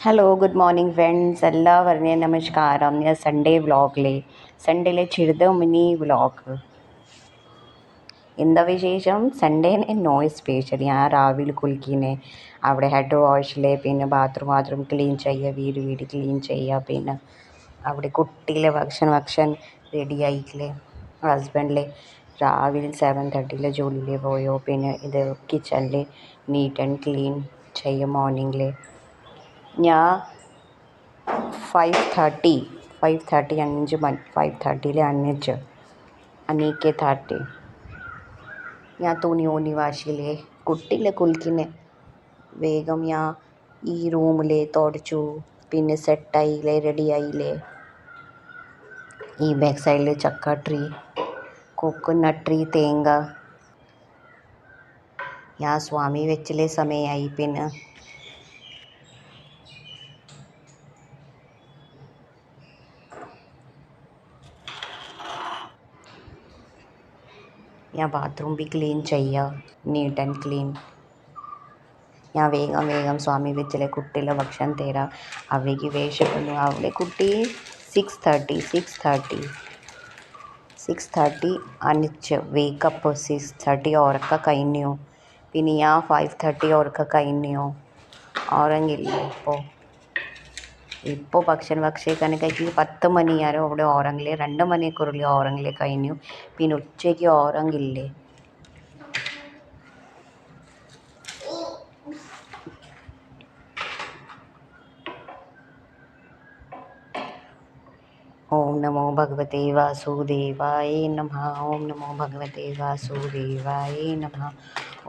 Hello good morning friends എല്ലാവരും നമസ്കാരം. ഞാൻ സൺഡേയിലെ ചെറുത് മിനി വ്ളോഗ്. എന്താ വിശേഷം? സൺഡേനെ നോ സ്പെഷ്യൽ. ഞാൻ രാവിലെ കുളിക്കിനെ, അവിടെ ഹെഡ് വാഷിൽ, പിന്നെ ബാത്റൂം ക്ലീൻ ചെയ്യുക, വീട് ക്ലീൻ ചെയ്യുക, പിന്നെ അവിടെ കുട്ടിയിലെ ഭക്ഷണം റെഡി ആയിട്ടില്ലേ. ഹസ്ബൻഡിൽ രാവിലെ 7:30 ജോലിയിൽ പോയോ, പിന്നെ ഇത് കിച്ചണിൽ നീറ്റ് ആൻഡ് ക്ലീൻ ചെയ്യുക മോർണിംഗിൽ. ഞാൻ 5:30 5:30 5:30 എണീച്ച് അനീക്കെ 30 ഞാൻ തുണി വാശിയില്ലേ, കുട്ടിയിലെ കുളിക്കിനെ വേഗം ഞാൻ ഈ റൂമിൽ തുടച്ചു, പിന്നെ സെറ്റായില്ലേ, റെഡിയായില്ലേ. ഈ ബാക്ക് സൈഡിൽ ചക്ക ട്രീ, കോക്കനട്ട് ട്രീ, തേങ്ങ ഞാൻ സ്വാമി വെച്ചിലെ സമയമായി. പിന്നെ ഞാൻ ബാത്റൂം ബി ക്ലീൻ ചെയ്യുക, നീറ്റ് ആൻഡ് ക്ലീൻ. ഞാൻ വേഗം സ്വാമി വെച്ചിലെ കുട്ടിയിലെ ഭക്ഷണം തരാം. അവയ്ക്ക് വേഷപ്പെടുന്നു. അവളെ കുട്ടി 6:30 അണിച്ച് വേക്കപ്പ്. 6:30 ഉറക്കം കഴിഞ്ഞു. പിന്നെ ഞാൻ 5:30 ഉറക്കം കഴിഞ്ഞു. ഉറങ്ങില്ല ഇപ്പോൾ ഭക്ഷണം കഴിച്ച് 10 മണിയാരോ അവിടെ ഉറങ്ങില്ലേ. 2 മണിക്കൂറിൽ ഉറങ്ങില്ലേ കഴിഞ്ഞു. പിന്നെ ഉച്ചയ്ക്ക് ഉറങ്ങില്ലേ. ഓം നമോ ഭഗവതേ വാസുദേവായ നമഃ. ഓം നമോ ഭഗവതേ വാസുദേവായ നമഃ.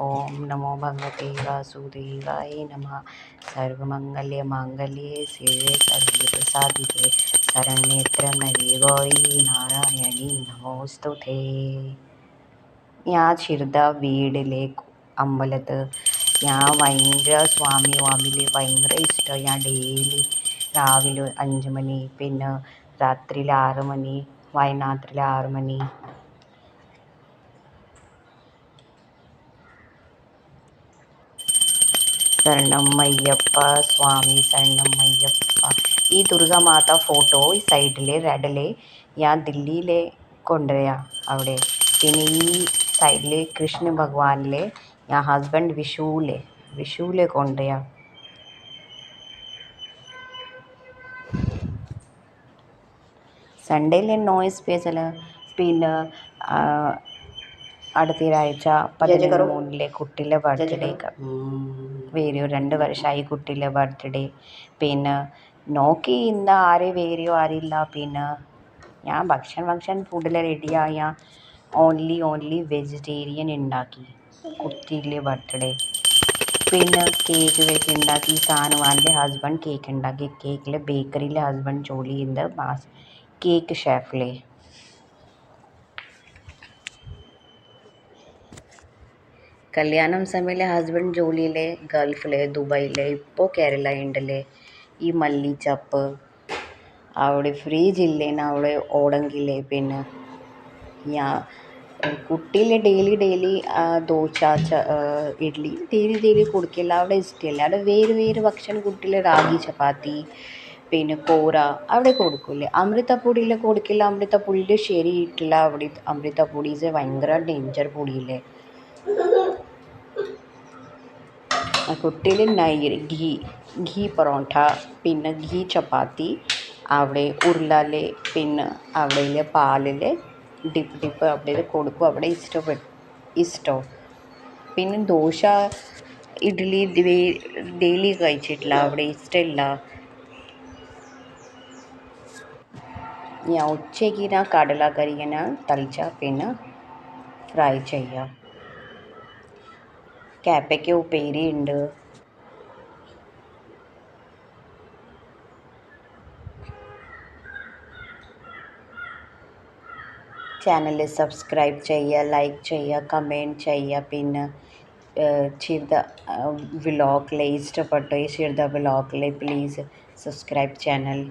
ഓം നമോ ഭഗവതേ വാസുദേവായ നമഃ. സർവമംഗല്യ മാംഗല്യേ ശിവേ സർവസാധികേ ശരണ്യേ ത്രയംബകേ ഗൗരി നാരായണി നമോസ്തുതേ. ഞാൻ ചെറുത വീടിലെ അമ്പലത്ത് ഞാൻ ഭയങ്കര സ്വാമിയിൽ ഭയങ്കര ഇഷ്ടം. ഞാൻ ഡെയിലി രാവിലെ 5 മണി, പിന്നെ രാത്രിയിൽ 6 മണി, വൈകുന്നേരത്തിൽ 6 മണി. ശരണമയ്യപ്പ സ്വാമി, ശരണമയ്യപ്പ. ഈ ദുർഗാമാത ഫോട്ടോ ഈ സൈഡിൽ റെഡിൽ ഞാൻ ദില്ലിയിലെ കൊണ്ടുവരാം അവിടെ. പിന്നെ ഈ സൈഡിൽ കൃഷ്ണ ഭഗവാനിലെ ഞാൻ ഹസ്ബൻഡ് വിഷുവിലെ കൊണ്ടുവരാം. സൺഡേയിൽ നോ സ്പെഷ്യൽ. പിന്നെ അടുത്തയാഴ്ച 13 കുട്ടിയിലെ ബർത്ത്ഡേ, വേറെ 2 വർഷമായി കുട്ടിയിലെ ബർത്ത്ഡേ. പിന്നെ നോക്കി ഇന്ന് വേറെയോ ആരില്ല. പിന്നെ ഞാൻ ഭക്ഷണം ഫുഡിൽ റെഡിയായ ഓൺലി വെജിറ്റേറിയൻ ഉണ്ടാക്കി കുട്ടിയിലെ ബർത്ത്ഡേ. പിന്നെ കേക്ക് ഉണ്ടാക്കി. സാനുവാൻ്റെ ഹസ്ബൻഡ് കേക്ക് ഉണ്ടാക്കി. കേക്കിലെ ബേക്കറിയിലെ ഹസ്ബൻഡ് ജോലി ചെയ്യുന്നത് കേക്ക് ഷെഫിലെ. കല്യാണം സമയത്തിലെ ഹസ്ബൻഡ് ജോലിയിലെ ഗൾഫിലെ ദുബായിലെ, ഇപ്പോൾ കേരള ഉണ്ടല്ലേ. ഈ മല്ലിച്ചപ്പ് അവിടെ ഫ്രീജ് ഇല്ലേന അവിടെ ഓടെങ്കിലേ. പിന്നെ ഞാൻ കുട്ടിയിലെ ഡെയിലി ദോശ ഇഡ്ഡലി ഡെയിലി കൊടുക്കില്ല. അവിടെ ഇഷ്ടമില്ല. അവിടെ വേറെ ഭക്ഷണം കുട്ടിയിലെ റാഗി ചപ്പാത്തി, പിന്നെ കോര അവിടെ കൊടുക്കില്ലേ. അമൃതപ്പൊടിയിൽ കൊടുക്കില്ല. അമൃതപ്പൊടിയിൽ ശരിയിട്ടില്ല. അവിടെ അമൃതപ്പൊടി ഭയങ്കര ഡേഞ്ചർ പൊടിയില്ലേ. കുട്ടിയിൽ ഘീ പൊറോട്ട, പിന്നെ ഘീ ചപ്പാത്തി, അവിടെ ഉരുളയിലെ, പിന്നെ അവിടെ പാലിൽ ഡിപ്പ് അവിടെ കൊടുക്കും. അവിടെ ഇഷ്ടം. പിന്നെ ദോശ ഇഡ്ഡലി ഡെയിലി കഴിച്ചിട്ടില്ല. അവിടെ ഇഷ്ടമില്ല. ഞാൻ ഉച്ചയ്ക്ക് കടലക്കറി തളിച്ച പിന്നെ ഫ്രൈ ചെയ്യാം. കാപ്പയ്ക്ക് ഉപ്പേരി ഉണ്ട്. ചാനൽ സബ്സ്ക്രൈബ് ചെയ്യുക, ലൈക്ക് ചെയ്യുക, കമൻറ്റ് ചെയ്യുക. പിന്നെ ചെറുത വ്ളോഗിലെ ഇഷ്ടപ്പെട്ട ചെറുത വ്ളോഗിലെ പ്ലീസ് സബ്സ്ക്രൈബ് ചാനൽ.